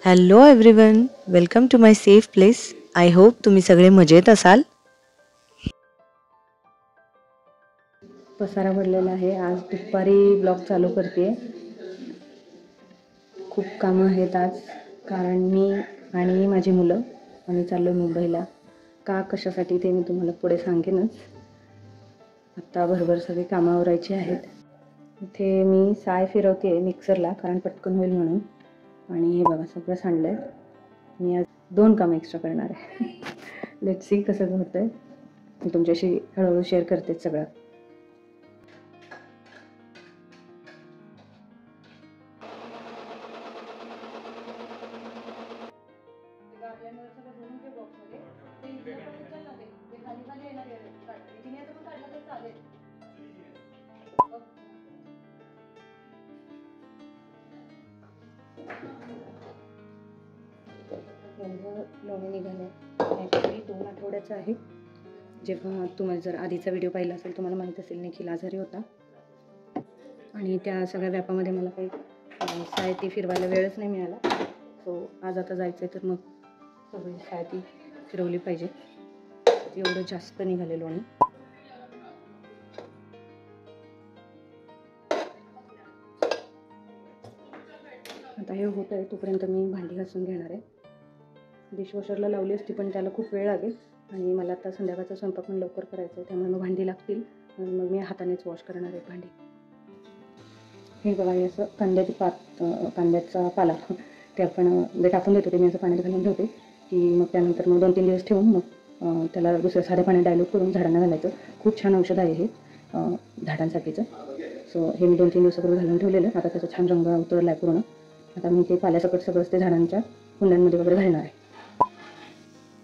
Hello everyone, welcome to my safe place. I hope तुम्ही सगळे मजेत असाल. पसारा पडलेला आहे. आज दुपारी ब्लॉग चालू करते. खूप कामं आहेत आज, कारण मी आणि माझी मुलं आम्ही चाललो मुंबईला. का कशासाठी ते मी तुम्हाला पुढे सांगेनच. आत्ता भरभर सगळी कामं आवरायची आहेत. इथे मी साय फिरवते मिक्सरला, कारण पटकन होईल म्हणून. आणि हे बघा सगळं सांडलंय. मी आज 2 कामं एक्स्ट्रा करणार आहे. लेट्स सी कसं होतंय. मी तुमच्याशी हळूहळू शेअर करते सगळं. लोणी निघाले ॲक्च्युली 2 आठवड्याचं आहे. जेव्हा तुम्हाला जर आधीचा व्हिडिओ पाहिला असेल तुम्हाला माहीत असेल निखिल आजारी होता आणि त्या सगळ्या व्यापामध्ये मला काही सायती फिरवायला वेळच नाही मिळाला. सो आज आता जायचं आहे तर मग सगळी सायती फिरवली पाहिजे. एवढं जास्त निघाले लोणी. आता हे होत आहे तोपर्यंत मी भांडी घासून घेणार आहे. डिशवॉशरला लावली असती पण त्याला खूप वेळ लागेल आणि मला आता संध्याकाळचा स्वयंपाक पण लवकर करायचा आहे, त्यामुळे मग भांडी लागतील आणि मग मी हातानेच वॉश करणार आहे भांडी. हे बघा, हे असं कांद्याचा पाला ते आपण जे टाकून देतो ते मी असं पाण्यात घालून ठेवते की मग त्यानंतर मग 2-3 दिवस ठेवून मग त्याला दुसऱ्या साध्या पाण्यात डायल्यूट करून झाडांना घालायचं. खूप छान औषध आहे हे झाडांसाठीचं. सो हे मी 2-3 दिवसापूर्वी घालून ठेवलेलं. आता त्याचा छान रंग उतरला आहे पूर्ण. आता मी ते पाल्यासकट सगळंच ते झाडांच्या कुंड्यांमध्ये वगैरे घालणार आहे.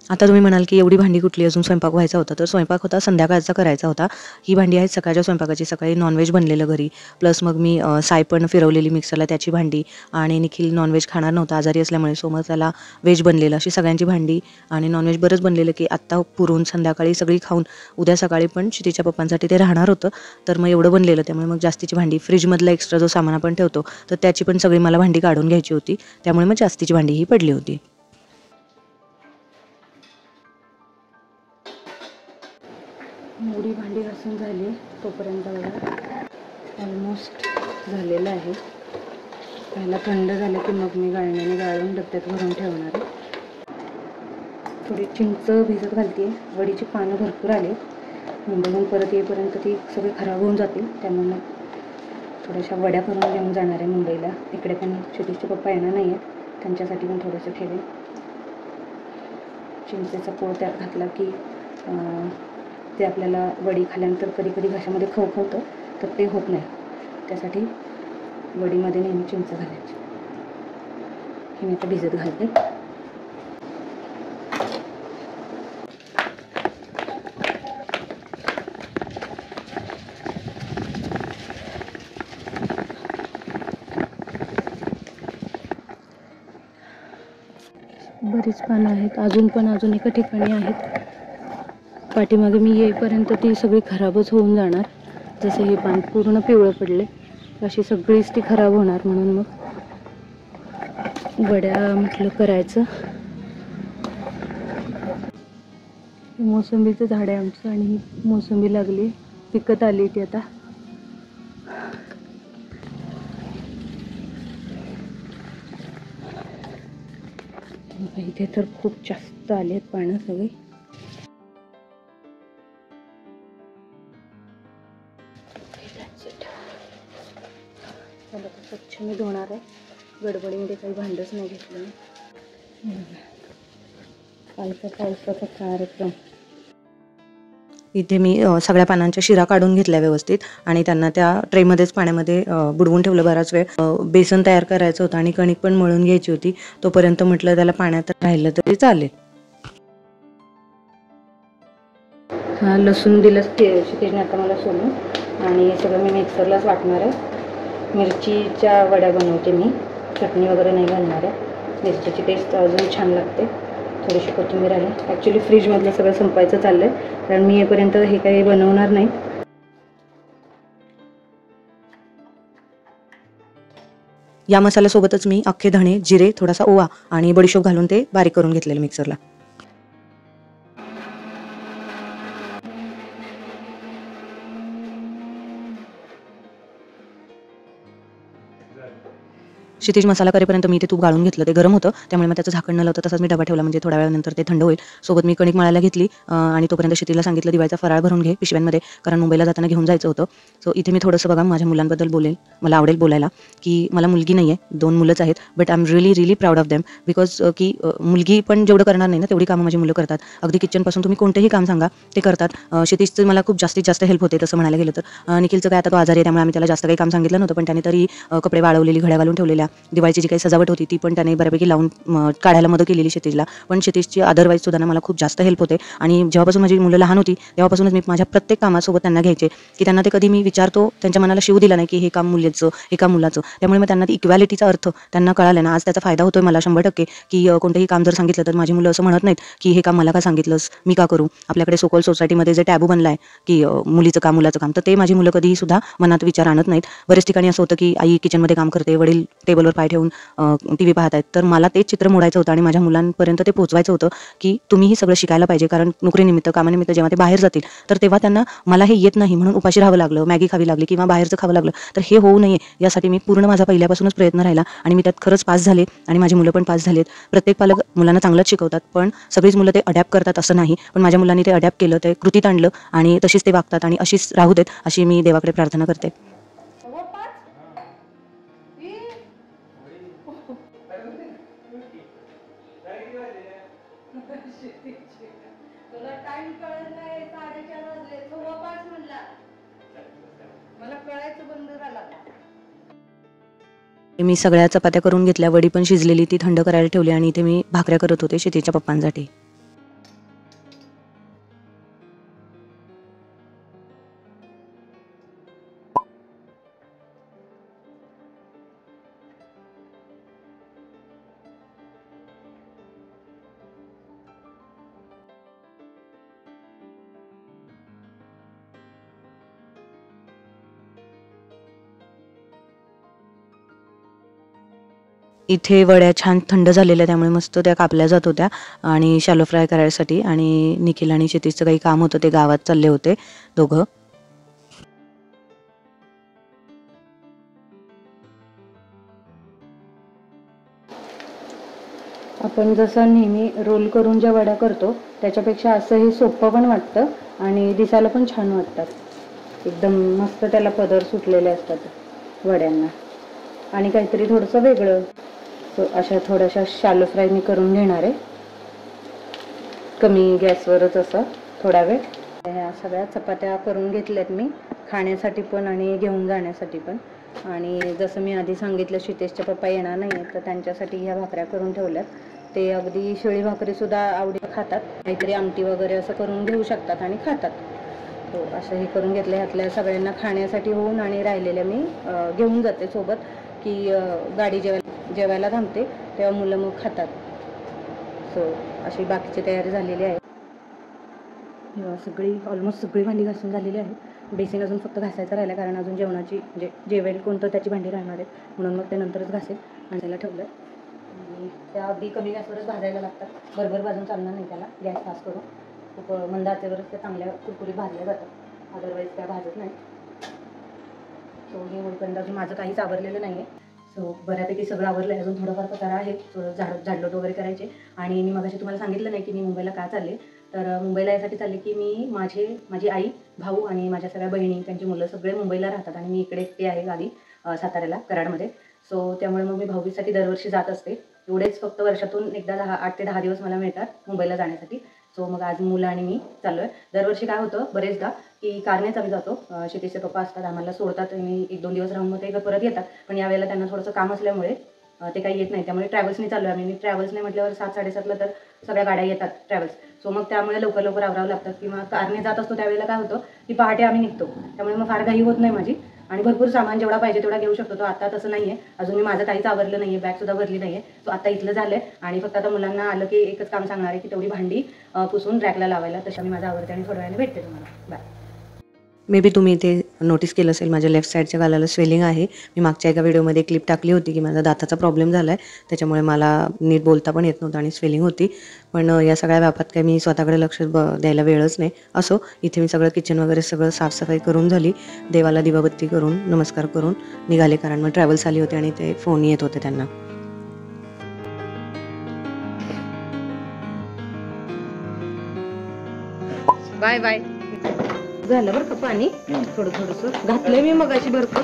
आता तुम्ही म्हणाल की एवढी भांडी कुठली, अजून स्वयंपाक व्हायचा होता. तर स्वयंपाक होता संध्याकाळचा करायचा होता. ही भांडी आहेत सकाळच्या स्वयंपाकाची. सकाळी नॉनव्हेज बनलेलं घरी, प्लस मग मी साय पण फिरवलेली मिक्सरला त्याची भांडी, आणि निखिल नॉनव्हेज खाणार नव्हता आजारी असल्यामुळे, सो मग त्याला व्हेज बनलेलं, अशी सगळ्यांची भांडी आणि नॉनव्हेज बरंच बनलेलं की आत्ता पुरून संध्याकाळी सगळी खाऊन उद्या सकाळी पण क्षितिच्या पप्पांसाठी ते राहणार होतं. तर मग एवढं बनलेलं, त्यामुळे मग जास्तीची भांडी. फ्रीजमधला एक्स्ट्रा जो सामान आपण ठेवतो तर त्याची पण सगळी मला भांडी काढून घ्यायची होती, त्यामुळे मग जास्तीची भांडी ही पडली होती. एवढी भांडी घासून झाली तोपर्यंत बघा ऑलमोस्ट झालेलं आहे. पहिला थंड झालं की मग मी गाळण्याने गाळून डब्यात भरून ठेवणार आहे. थोडी चिंच भिजत घालते. वडीची पानं भरपूर आली. मुंबईहून परत येईपर्यंत ती सगळी खराब होऊन जातील, त्यामुळे मग थोड्याशा वड्या करून घेऊन जाणार आहे मुंबईला. इकडे पण क्षितिजचे पप्पा येणार नाही आहेत, त्यांच्यासाठी पण थोडंसं ठेवेन. चिंचेचा पोळ त्यात घातला की ते आपल्याला वडी खाल्यानंतर कधी कधी घशामध्ये खवखवतं, तर ते होत नाही. त्यासाठी वडीमध्ये नेहमी चिंच घालायची. हे मी आता भिजत घालते. बरीच पानं आहेत, अजून एका ठिकाणी आहेत. पाठीमागे मी येईपर्यंत ती सगळी खराबच होऊन जाणार. जसं हे पान पूर्ण पिवळं पडले अशी सगळीच ती खराब होणार, म्हणून मग वड्या म्हटलं करायचं. मोसंबीचं झाड आहे आमचं आणि ही मोसंबी लागली, पिकत आली ती आता. इथे तर खूप जास्त आली आहेत पानं सगळी. स्वच्छ मी धुणार आहे. गडबडीमध्ये काही भांडच नाही घेतलं. पावसाचा कार्यक्रम. इथे मी सगळ्या पानांच्या शिरा काढून घेतल्या व्यवस्थित आणि त्यांना त्या ट्रेमध्येच पाण्यामध्ये बुडवून ठेवलं बराच वेळ. बेसन तयार करायचं होतं आणि कणिक पण मळून घ्यायची होती. तोपर्यंत म्हटलं त्याला पाण्यात राहिलं तरी चालेल. हा लसूण दिलं क्षितिजने आता मला सोलून, आणि हे सगळं मी मिक्सरलाच वाटणार आहे. मिरचीच्या वड्या बनवते मी, चटणी वगैरे नाही घालणार आहे. मिरचीची टेस्ट अजून छान लागते. थोडीशी कोथिंबीर आहे. ॲक्च्युली फ्रीजमधलं सगळं संपायचं चाललं आहे, कारण मी येईपर्यंत हे काही बनवणार नाही. या मसाल्यासोबतच मी अख्खे धणे, जिरे, थोडासा ओवा आणि बडीशोप घालून ते बारीक करून घेतलेलं मिक्सरला. क्षितिज मसाला करेपर्यंत मी ते तूप गाळून घेतलं. ते गरम होतं, त्यामुळे मग त्याचं झाकण न लावता तसाच मी डबा ठेवला, म्हणजे थोड्या वेळानंतर ते थंड होईल. सोबत मी कणिक मळायला घेतली आणि तोपर्यंत क्षितिजला सांगितलं दिवाळीचा फराळ भरून घे पिशव्यांमध्ये, कारण मुंबईला जाताना घेऊन जायचं होतं. सो इथे मी थोडंसं बघा माझ्या मुलांबद्दल बोलेल. मला आवडेल बोलायला की मला मुलगी नाही आहे, 2 मुलंच आहेत. But I am really proud of them, because की मुलगी पण जेवढं करणार नाही ना तेवढी कामं माझी मुलं करतात. अगदी किचनपासून तुम्ही कोणतेही काम सांगा ते करतात. क्षितिजचं मला खूप जास्तीत जास्त हेल्प होते तसं म्हणायला गेलं तर. निखिलचं काय आता तो आजारी आहे, त्यामुळे आम्ही त्याला जास्त काही काम सांगितलं नव्हतं, पण त्याने तरी कपडे वाळवलेली, घड्या घालून ठेवलेल्या, दिवाळीची जी काही सजावट होती ती पण त्याने बऱ्यापैकी लावून काढायला मदत केलेली क्षितिजला. पण क्षितिजची अदरवाईज सुद्धा मला खूप जास्त हेल्प होते. आणि जेव्हापासून माझी मुलं लहान होती तेव्हापासूनच मी माझ्या प्रत्येक कामासोबत त्यांना घ्यायचे, की त्यांना ते कधी मी विचारतो त्यांच्या मनाला शिव दिला नाही की हे काम मुलीचं, हे काम मुलाचं. त्यामुळे मग त्यांना ती इक्वॅलिटीचा अर्थ त्यांना कळाला ना. आज त्याचा फायदा होतोय मला 100%, की कोणतेही काम जर सांगितलं तर माझी मुलं असं म्हणत नाहीत की हे काम मला का सांगितलंस, मी का करू. आपल्याकडे सोकॉल सोसायटीमध्ये जे टॅबू बनलाय की मुलीचं काम मुलाचं काम, तर ते माझी मुलं कधीही सुद्धा मनात विचार आणत नाहीत. बरेच ठिकाणी असं होतं की आई किचनमध्ये काम करते, वडील टेबलवर पाय ठेवून टीव्ही पाहत आहेत. तर मला तेच चित्र मोडायचं होतं आणि माझ्या मुलांपर्यंत ते पोहोचवायचं होतं की तुम्हीही सगळं शिकायला पाहिजे, कारण नोकरीनिमित्त, कामानिमित्त जेव्हा ते बाहेर जातील तर तेव्हा त्यांना मला हे येत नाही म्हणून उपाशी राहावं लागलं, मॅगी खावी लागली किंवा बाहेरचं खावं लागलं, तर हे होऊ नये यासाठी मी पूर्ण माझा पहिल्यापासूनच प्रयत्न राहिला आणि मी त्यात खरंच पास झाले आणि माझी मुलं पण पास झालेत. प्रत्येक पालक मुलांना चांगलंच शिकवतात, पण सगळीच मुलं ते अडॅप्ट करतात असं नाही. पण माझ्या मुलांनी ते अडॅप्ट केलं, ते कृतीत आणलं आणि तशीच ते वागतात आणि अशीच राहू देत अशी मी देवाकडे प्रार्थना करते. तुला टाइम कळत नाही, 4:30 वाजले, 4:15 म्हणला. मला कळायचं बंद झालं. मी सगळ्या चपात्या करून घेतल्या, वडी पण शिजलेली, ती थंड करायला ठेवली आणि इथे मी भाकऱ्या करत होते क्षितिजच्या पप्पांसाठी. इथे वड्या छान थंड झालेल्या, त्यामुळे मस्त त्या कापल्या जात होत्या आणि शॅलो फ्राय करायसाठी. आणि निखिल आणि क्षितिजचं काही काम होतं, ते गावात चालले होते दोघं. आपण जसं नेहमी रोल करून ज्या वड्या करतो त्याच्यापेक्षा असं हे सोपं पण वाटतं आणि दिसायला पण छान वाटतात. एकदम मस्त त्याला पदर सुटलेले असतात वड्यांना आणि काहीतरी थोडंसं वेगळं. सो अशा थोड्याशा शॅलो फ्राय मी करून घेणार आहे, कमी गॅसवरच असं थोडा वेळ. ह्या सगळ्या चपात्या करून घेतल्यात मी, खाण्यासाठी पण आणि घेऊन जाण्यासाठी पण. आणि जसं मी आधी सांगितलं क्षितिजचे पप्पा येणार नाही आहेत, तर त्यांच्यासाठी ह्या भाकऱ्या करून ठेवल्यात. ते अगदी शिळी भाकरीसुद्धा आवडीने खातात, काहीतरी आमटी वगैरे असं करून घेऊ शकतात आणि खातात. हो, असं हे करून घेतलं. ह्यातल्या सगळ्यांना खाण्यासाठी होऊन आणि राहिलेल्या मी घेऊन जाते सोबत, की गाडी जेवायला थांबते तेव्हा मुलं मग खातात. सो अशी बाकीची तयारी झालेली आहे. सगळी ऑलमोस्ट सगळी भांडी घासून झालेली आहे. बेसिन अजून फक्त घासायचं राहिलं, कारण अजून जेवणाची म्हणजे जेवेल कोणतं त्याची भांडी राहणार आहेत, म्हणून मग ते नंतरच घासेल. आणि त्याला ठेवलं आणि त्या अगदी कमी गॅसवरच भाजायला लागतात, भरभर भाजून चालणार नाही त्याला. गॅस फास्ट करून खूप मंद आचेवरच त्या चांगल्या कुरकुरीत भाजल्या जातात, अदरवाईज त्या भाजत नाही. सो हे होईपर्यंत अजून माझं काहीच आवरलेलं नाही आहे. सो बऱ्यापैकी सगळं आवरलं आहे, अजून थोडंफार पसारा आहे, थोडं झाडलोट वगैरे करायचे. आणि मी मगाशी तुम्हाला सांगितलं नाही की मी मुंबईला का चालले. तर मुंबईला यासाठी चालले की माझी आई, भाऊ आणि माझ्या सगळ्या बहिणी, त्यांची मुलं सगळे मुंबईला राहतात आणि मी इकडे एकटी आहे गावी साताऱ्याला, कराडमध्ये. सो त्यामुळे मग मी भाऊबीजसाठी दरवर्षी जात असते. एवढेच फक्त वर्षातून एकदा 8 ते 10 दिवस मला मिळतात मुंबईला जाण्यासाठी. सो मग आज मुलं आणि मी चाललो आहे. दरवर्षी काय होतं बरेचदा की कारनेच आम्ही जातो. क्षितिजचे पप्पा असतात, आम्हाला सोडतात, मी 1-2 दिवस राहून मग ते परत येतात. पण यावेळेला त्यांना थोडंसं काम असल्यामुळे ते काही येत नाही, त्यामुळे ट्रॅव्हल्सने चाललो आहे आम्ही. ट्रॅव्हल्सने म्हटल्यावर 7-7:30ला तर सगळ्या गाड्या येतात ट्रॅव्हल्स. सो मग त्यामुळे लवकर आवरावं लागतात. किंवा कारने जात असतो त्यावेळेला काय होतं की पहाटे आम्ही निघतो, त्यामुळे मग फार घाई होत नाही माझी. आणि भरपूर सामान जेवढा पाहिजे तेवढा घेऊ शकतो. तो आता तसं नाही आहे, अजून मी माझं काहीच आवरलं नाही आहे, बॅगसुद्धा भरली नाही आहे. सो आता इथलं झालं आहे आणि फक्त आता मुलांना आलं की एकच काम सांगणार आहे की तेवढी भांडी पुसून रॅकला लावायला. तशा मी माझं आवरते आणि थोड्या वेळाने भेटते तुम्हाला. बाय. मे बी तुम्ही ते नोटीस केलं असेल माझ्या लेफ्ट साईडच्या गालाला स्वेलिंग आहे. मी मागच्या एका व्हिडिओमध्ये क्लिप टाकली होती की माझा दाताचा प्रॉब्लेम झाला आहे, त्याच्यामुळे मला नीट बोलता पण येत नव्हतं आणि स्वेलिंग होती. पण या सगळ्या व्यापात काही मी स्वतःकडे लक्ष द्यायला वेळच नाही. असो, इथे मी सगळं किचन वगैरे सगळं साफसफाई करून झाली. देवाला दिवाबत्ती करून नमस्कार करून निघाले, कारण मग ट्रॅव्हल्स आली होती आणि ते फोन येत होते त्यांना. Bye bye. झालं बरं का पाणी थोडं थोडंसं घातलंय मी मगाशी भरपूर.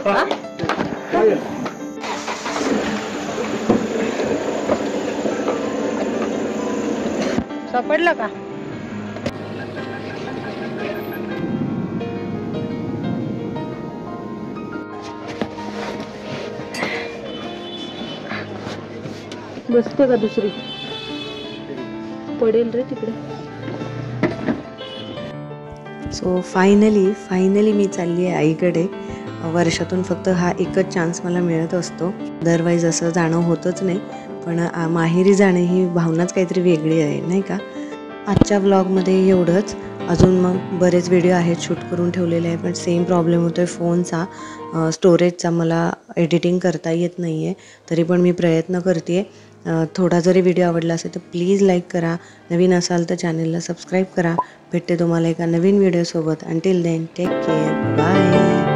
सापडला का? बसते का दुसरी? पडेल रे तिकडे. सो फायनली मी चालली आहे आईकडे. वर्षातून फक्त हा एकच चान्स मला मिळत असतो, अदरवाईज असं जाणं होतच नाही. पण माहेरी जाणे ही भावनाच काहीतरी वेगळी आहे, नाही का? आजच्या व्लॉगमध्ये एवढंच. अजून मग बरेच व्हिडिओ आहेत शूट करून ठेवलेले आहे, पण सेम प्रॉब्लेम होतो आहे फोनचा, स्टोरेजचा. मला एडिटिंग करता येत नाही आहे, तरी पण मी प्रयत्न करते आहे. थोडा जरी व्हिडिओ आवडला असेल तर प्लीज लाईक करा. नवीन असाल तर चॅनलला सबस्क्राईब करा. भेटते तुम्हाला एका नवीन व्हिडिओसोबत. Until then take care, bye.